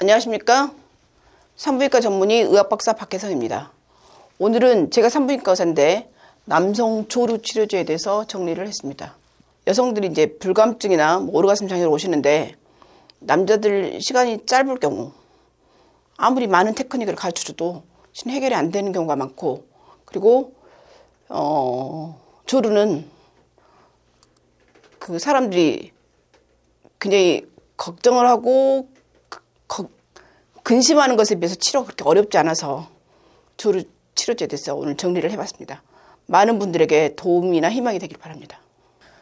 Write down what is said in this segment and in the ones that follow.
안녕하십니까? 산부인과 전문의 의학박사 박혜성입니다. 오늘은 제가 산부인과 의사인데 남성 조루 치료제에 대해서 정리를 했습니다. 여성들이 이제 불감증이나 오르가슴 장애로 오시는데 남자들 시간이 짧을 경우 아무리 많은 테크닉을 가르쳐줘도 해결이 안 되는 경우가 많고, 그리고 조루는 그 사람들이 굉장히 걱정을 하고 근심하는 것에 비해서 치료가 그렇게 어렵지 않아서 조루 치료제에 대해서 오늘 정리를 해봤습니다. 많은 분들에게 도움이나 희망이 되길 바랍니다.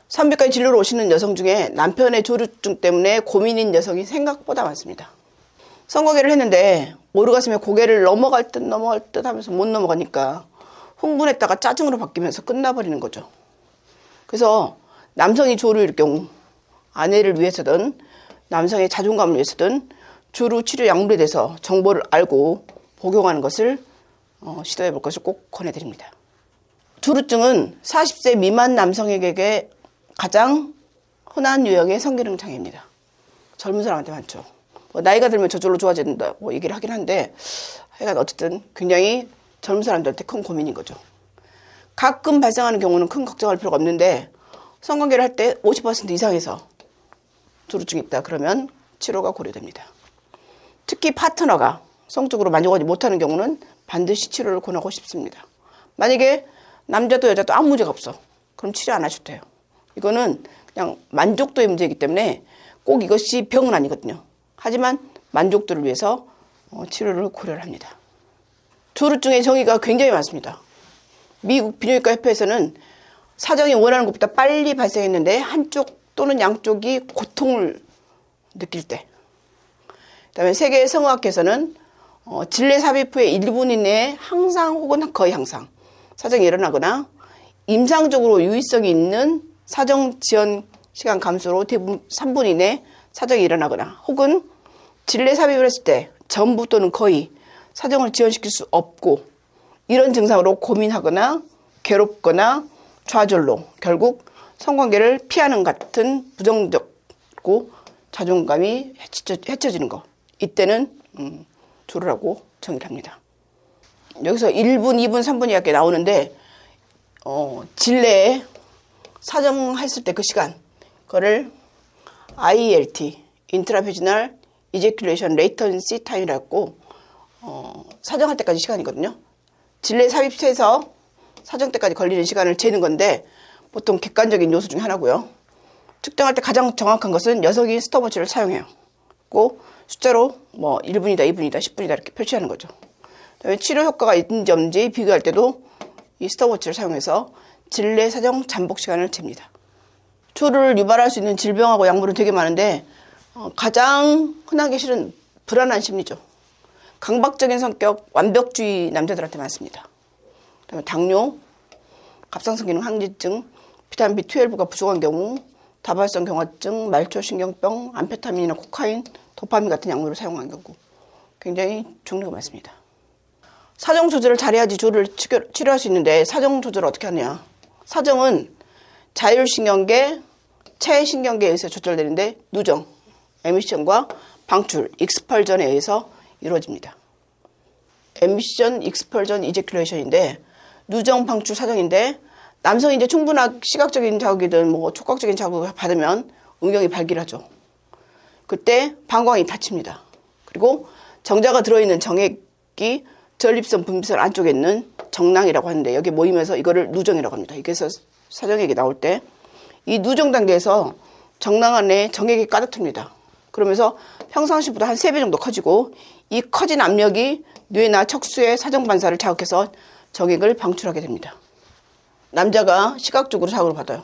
산부인과 진료로 오시는 여성 중에 남편의 조루증 때문에 고민인 여성이 생각보다 많습니다. 성관계를 했는데 오르가슴에 고개를 넘어갈 듯 하면서 못 넘어가니까 흥분했다가 짜증으로 바뀌면서 끝나버리는 거죠. 그래서 남성이 조루일 경우 아내를 위해서든 남성의 자존감을 위해서든 조루 치료 약물에 대해서 정보를 알고 복용하는 것을 시도해 볼 것을 꼭 권해드립니다. 조루증은 40세 미만 남성에게 가장 흔한 유형의 성기능 장애입니다. 젊은 사람한테 많죠. 나이가 들면 저절로 좋아진다고 얘기를 하긴 한데, 하여간 어쨌든 굉장히 젊은 사람들한테 큰 고민인 거죠. 가끔 발생하는 경우는 큰 걱정할 필요가 없는데, 성관계를 할 때 50% 이상에서 조루증이 있다 그러면 치료가 고려됩니다. 특히 파트너가 성적으로 만족하지 못하는 경우는 반드시 치료를 권하고 싶습니다. 만약에 남자도 여자도 아무 문제가 없어, 그럼 치료 안 하셔도 돼요. 이거는 그냥 만족도의 문제이기 때문에 꼭 이것이 병은 아니거든요. 하지만 만족도를 위해서 치료를 고려를 합니다. 조루증의 정의가 굉장히 많습니다. 미국 비뇨기과 협회에서는 사정이 원하는 것보다 빨리 발생했는데 한쪽 또는 양쪽이 고통을 느낄 때, 그다음에 세계 성의학회에서는 질내 삽입 후에 1분 이내에 항상 혹은 거의 항상 사정이 일어나거나 임상적으로 유의성이 있는 사정 지연 시간 감소로 대부분 3분 이내 사정이 일어나거나, 혹은 질내 삽입을 했을 때 전부 또는 거의 사정을 지연시킬 수 없고 이런 증상으로 고민하거나 괴롭거나 좌절로 결국 성관계를 피하는 같은 부정적이고 자존감이 해쳐지는 것, 이때는 조루라고 정의를 합니다. 여기서 1분, 2분, 3분 이렇게 나오는데 질내에 사정했을 때 그 시간, 그거를 IELT, Intravaginal Ejaculation Latency Time이라고 사정할 때까지 시간이거든요. 질내 삽입해서 사정 때까지 걸리는 시간을 재는 건데 보통 객관적인 요소 중에 하나고요. 측정할 때 가장 정확한 것은 여성이 스톱워치를 사용해요. 꼭 숫자로 1분이다, 2분이다, 10분이다 이렇게 표시하는 거죠. 그다음에 치료 효과가 있는지 없는지 비교할 때도 이 스톱워치를 사용해서 질내 사정 잠복 시간을 잽니다. 조루를 유발할 수 있는 질병하고 약물은 되게 많은데 가장 흔하게 실은 불안한 심리죠. 강박적인 성격, 완벽주의 남자들한테 많습니다. 그다음에 당뇨, 갑상선 기능 항진증, 비타민 B12가 부족한 경우, 다발성 경화증, 말초신경병, 암페타민이나 코카인, 도파민 같은 약물을 사용한 경우 굉장히 종류가 많습니다. 사정 조절을 잘해야지 조루를 치료할 수 있는데 사정 조절을 어떻게 하냐. 사정은 자율신경계, 체신경계에 의해서 조절되는데 누정, 에미션과 방출, 익스펄전에 의해서 이루어집니다. 에미션, 익스펄전, 이제큘레이션인데 누정, 방출, 사정인데 남성이 이제 충분한 시각적인 자극이든 촉각적인 자극을 받으면 음경이 발길하죠. 그때 방광이 닫힙니다. 그리고 정자가 들어있는 정액이 전립선, 분비선 안쪽에 있는 정낭이라고 하는데 여기 모이면서 이거를 누정이라고 합니다. 그래서 사정액이 나올 때 이 누정 단계에서 정낭 안에 정액이 가득 틉니다. 그러면서 평상시보다 한 3배 정도 커지고 이 커진 압력이 뇌나 척수의 사정 반사를 자극해서 정액을 방출하게 됩니다. 남자가 시각적으로 자극을 받아요.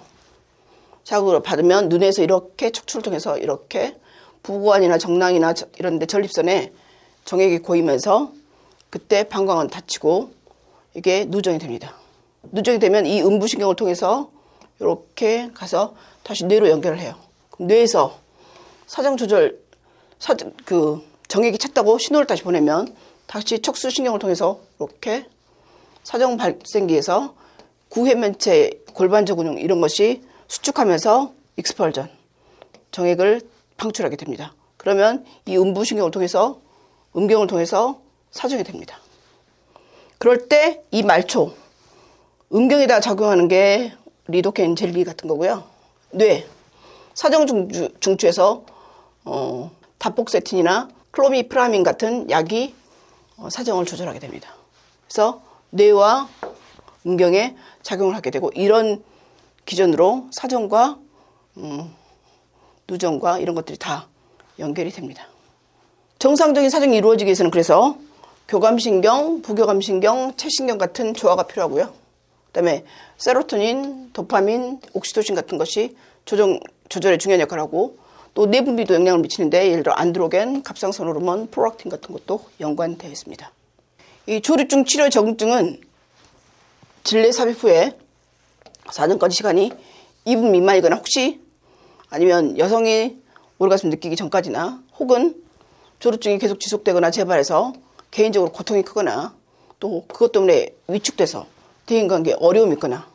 자극을 받으면 눈에서 이렇게 척추를 통해서 이렇게 부고관이나 정낭이나 이런 데 전립선에 정액이 고이면서 그때 방광은 닫히고 이게 누정이 됩니다. 누정이 되면 이 음부신경을 통해서 이렇게 가서 다시 뇌로 연결을 해요. 그럼 뇌에서 사정 조절, 정액이 찼다고 신호를 다시 보내면 다시 척수신경을 통해서 이렇게 사정 발생기에서 구회면체, 골반저 근육 이런 것이 수축하면서 익스펄전, 정액을 방출하게 됩니다. 그러면 이 음부신경을 통해서 음경을 통해서 사정이 됩니다. 그럴 때 이 말초 음경에다 작용하는 게 리도케인 젤리 같은 거고요. 뇌 사정 중추에서 다폭세틴이나 클로미프라민 같은 약이 사정을 조절하게 됩니다. 그래서 뇌와 음경에 작용을 하게 되고 이런 기전으로 사정과 누정과 이런 것들이 다 연결이 됩니다. 정상적인 사정이 이루어지기 위해서는 그래서 교감신경, 부교감신경, 체신경 같은 조화가 필요하고요. 그다음에 세로토닌, 도파민, 옥시토신 같은 것이 조절에 중요한 역할을 하고 또 내분비도 영향을 미치는데 예를 들어 안드로겐, 갑상선 호르몬, 프롤락틴 같은 것도 연관되어 있습니다. 이 조류증 치료 적응증은 질내 삽입 후에 사정까지 시간이 2분 미만이거나 혹시 아니면 여성이 오르가슴 느끼기 전까지나 혹은 조류증이 계속 지속되거나 재발해서 개인적으로 고통이 크거나 또 그것 때문에 위축돼서 대인관계에 어려움이 있거나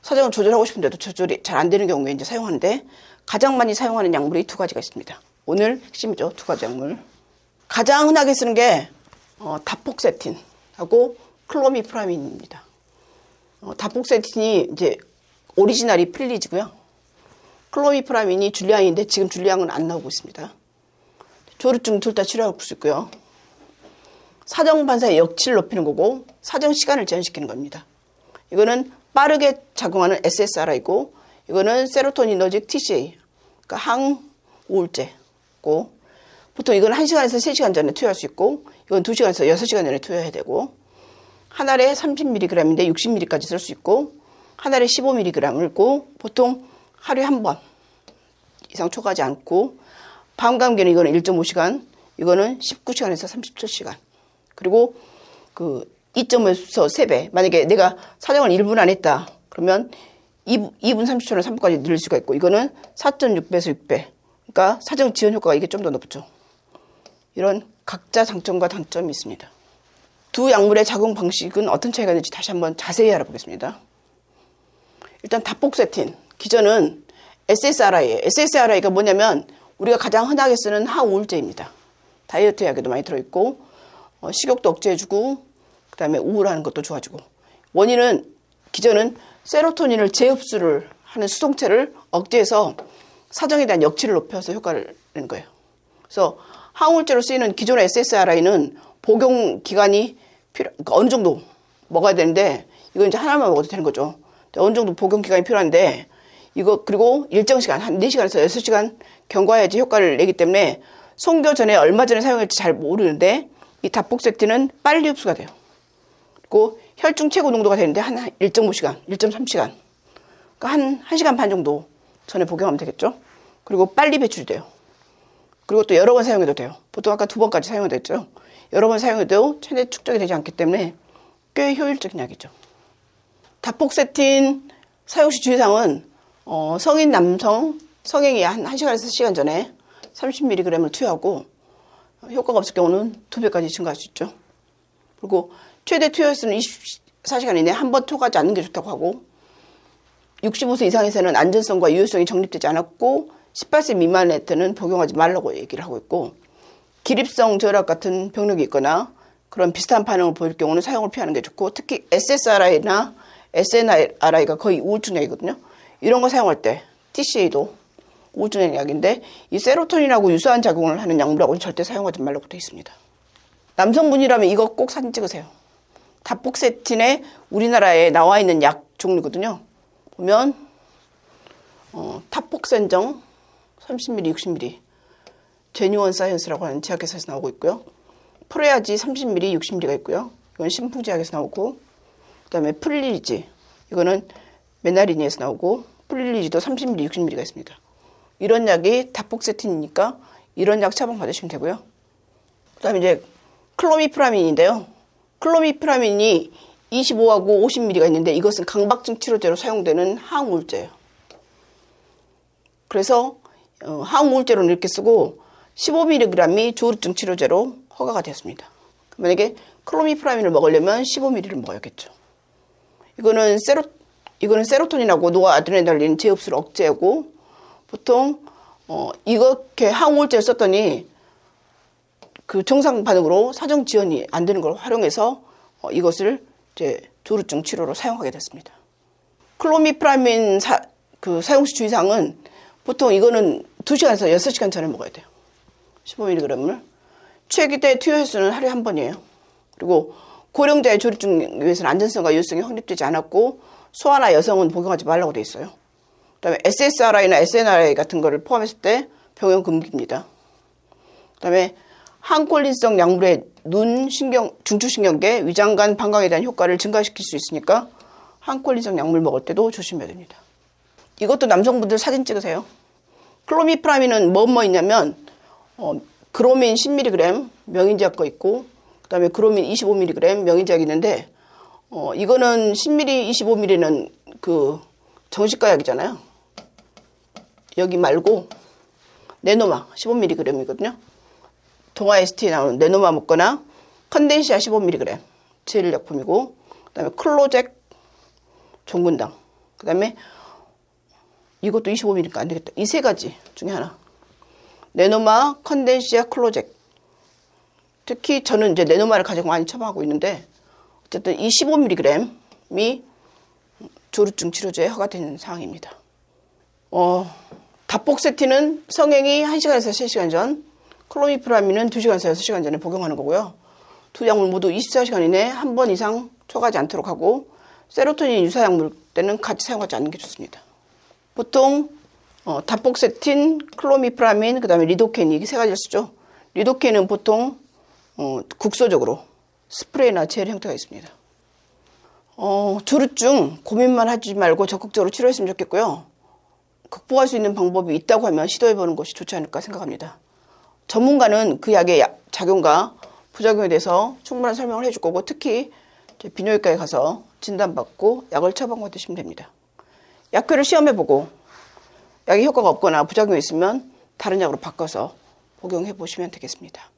사정을 조절하고 싶은데도 조절이 잘 안 되는 경우에 이제 사용하는데 가장 많이 사용하는 약물이 두 가지가 있습니다. 오늘 핵심이죠. 두 가지 약물. 가장 흔하게 쓰는 게 다폭세틴하고 클로미프라민입니다. 다폭세틴이 이제 오리지널이 필리지고요. 클로미프라민이 줄리앙인데 지금 줄리앙은 안 나오고 있습니다. 조류증 둘 다 치료할 수 있고요. 사정 반사의 역치를 높이는 거고 사정 시간을 제한시키는 겁니다. 이거는 빠르게 작용하는 SSRI고 이거는 세로토니너직 TCA, 그러니까 항우울제고 보통 이건 1시간에서 3시간 전에 투여할 수 있고 이건 2시간에서 6시간 전에 투여해야 되고 한 알에 30mg인데 60mg까지 쓸 수 있고 한 알에 15mg을 있고 보통 하루에 한 번 이상 초과하지 않고 밤감기는 이거는 1.5시간, 이거는 19시간에서 37시간. 그리고 그 2.5에서 3배. 만약에 내가 사정을 1분 안 했다. 그러면 2분 30초나 3분까지 늘릴 수가 있고 이거는 4.6배에서 6배. 그러니까 사정 지연 효과가 이게 좀 더 높죠. 이런 각자 장점과 단점이 있습니다. 두 약물의 작용 방식은 어떤 차이가 있는지 다시 한번 자세히 알아보겠습니다. 일단 다폭세틴. 기전은 SSRI예요. SSRI가 뭐냐면 우리가 가장 흔하게 쓰는 항우울제입니다. 다이어트 약에도 많이 들어있고 식욕도 억제해주고 그 다음에 우울하는 것도 좋아지고 원인은 기전은 세로토닌을 재흡수를 하는 수송체를 억제해서 사정에 대한 역치를 높여서 효과를 내는 거예요. 그래서 항우울제로 쓰이는 기존의 SSRI는 복용 기간이 그러니까 어느 정도 먹어야 되는데 이건 이제 하나만 먹어도 되는 거죠. 어느 정도 복용 기간이 필요한데 이거 그리고 일정 시간 한 4시간에서 6시간 경과해야지 효과를 내기 때문에 송교 전에 얼마 전에 사용할지 잘 모르는데 이 다폭세틴은 빨리 흡수가 돼요. 그리고 혈중 최고 농도가 되는데 한 1.5시간, 1.3시간. 그러니까 한 1시간 반 정도 전에 복용하면 되겠죠. 그리고 빨리 배출이 돼요. 그리고 또 여러 번 사용해도 돼요. 보통 아까 2번까지 사용해도 됐죠. 여러 번 사용해도 체내 축적이 되지 않기 때문에 꽤 효율적인 약이죠. 다폭세틴 사용 시 주의사항은 성인 남성 성행위 한 1시간에서 3시간 전에 30mg을 투여하고 효과가 없을 경우는 2배까지 증가할 수 있죠. 그리고 최대 투여 횟수는 24시간 이내에 한 번 투여하지 않는 게 좋다고 하고 65세 이상에서는 안전성과 유효성이 정립되지 않았고 18세 미만일 때는 복용하지 말라고 얘기를 하고 있고 기립성 저혈압 같은 병력이 있거나 그런 비슷한 반응을 보일 경우는 사용을 피하는 게 좋고 특히 SSRI나 SNRI가 거의 우울증 약이거든요. 이런 거 사용할 때 TCA도 우울증 약인데 이 세로토닌하고 유사한 작용을 하는 약물하고는 절대 사용하지 말라고 되어 있습니다. 남성분이라면 이거 꼭 사진 찍으세요. 다폭세틴에 우리나라에 나와 있는 약 종류거든요. 보면 타폭센정 30ml, 60ml 제뉴원 사이언스라고 하는 제약회사에서 나오고 있고요. 프레아지 30ml, 60ml가 있고요. 이건 신풍제약에서 나오고 그 다음에 플릴리지 이거는 메나리니에서 나오고 플릴리지도 30ml, 60ml가 있습니다. 이런 약이 다폭세틴이니까 이런 약 처방 받으시면 되고요. 그 다음에 이제 클로미프라민인데요. 클로미프라민이 25하고 50ml가 있는데 이것은 강박증 치료제로 사용되는 항우울제예요. 그래서 항우울제로는 이렇게 쓰고 15mg이 조류증 치료제로 허가가 되었습니다. 만약에 클로미프라민을 먹으려면 15ml를 먹어야겠죠. 이거는 세로토닌하고 노아드레날린 재흡수를 억제하고 보통 이렇게 항우울제를 썼더니 그 정상 반응으로 사정 지연이 안 되는 걸 활용해서 이것을 이제 조루증 치료로 사용하게 됐습니다. 클로미프라민 사용 시 주의사항은 보통 이거는 2시간에서 6시간 전에 먹어야 돼요. 15mg을. 최기대 투여 횟수는 하루에 한 번이에요. 그리고 고령자의 조루증 위해서는 안전성과 유효성이 확립되지 않았고 소아나 여성은 복용하지 말라고 되어 있어요. 그다음에 SSRI나 SNRI 같은 거를 포함했을 때 병용 금기입니다. 그다음에 항콜린성 약물의 눈, 중추신경계, 위장관, 방광에 대한 효과를 증가시킬 수 있으니까 항콜린성 약물 먹을 때도 조심해야 됩니다. 이것도 남성분들 사진 찍으세요. 클로미프라민은 뭐 있냐면 그로민 10mg 명인제약 거 있고 그다음에 그로민 25mg 명인제약이 있는데 이거는 10mg, 25mg는 그 정신과 약이잖아요. 여기 말고 네노마 15mg이거든요. 동아 ST에 나오는 네노마 먹거나 컨덴시아 15mg 제일 약품이고 그다음에 클로잭 종근당 그다음에 이것도 25mg니까 안 되겠다. 이 세 가지 중에 하나. 네노마, 컨덴시아, 클로잭. 특히 저는 이제 네노마를 가장 많이 처방하고 있는데 어쨌든 이 15mg이 조루증 치료제에 허가되는 사항입니다. 다폭세틴은 성행이 1시간에서 3시간 전, 클로미프라민은 2시간에서 6시간 전에 복용하는 거고요. 두 약물 모두 24시간 이내에 한 번 이상 초과하지 않도록 하고 세로토닌 유사 약물 때는 같이 사용하지 않는 게 좋습니다. 보통 다폭세틴, 클로미프라민, 그 다음에 리도케인 이게 세 가지를 쓰죠. 리도케인은 보통 국소적으로 스프레이나 젤 형태가 있습니다. 조루증 고민만 하지 말고 적극적으로 치료했으면 좋겠고요. 극복할 수 있는 방법이 있다고 하면 시도해보는 것이 좋지 않을까 생각합니다. 전문가는 그 약의 작용과 부작용에 대해서 충분한 설명을 해줄 거고 특히 비뇨기과에 가서 진단받고 약을 처방받으시면 됩니다. 약효를 시험해보고 약의 효과가 없거나 부작용이 있으면 다른 약으로 바꿔서 복용해 보시면 되겠습니다.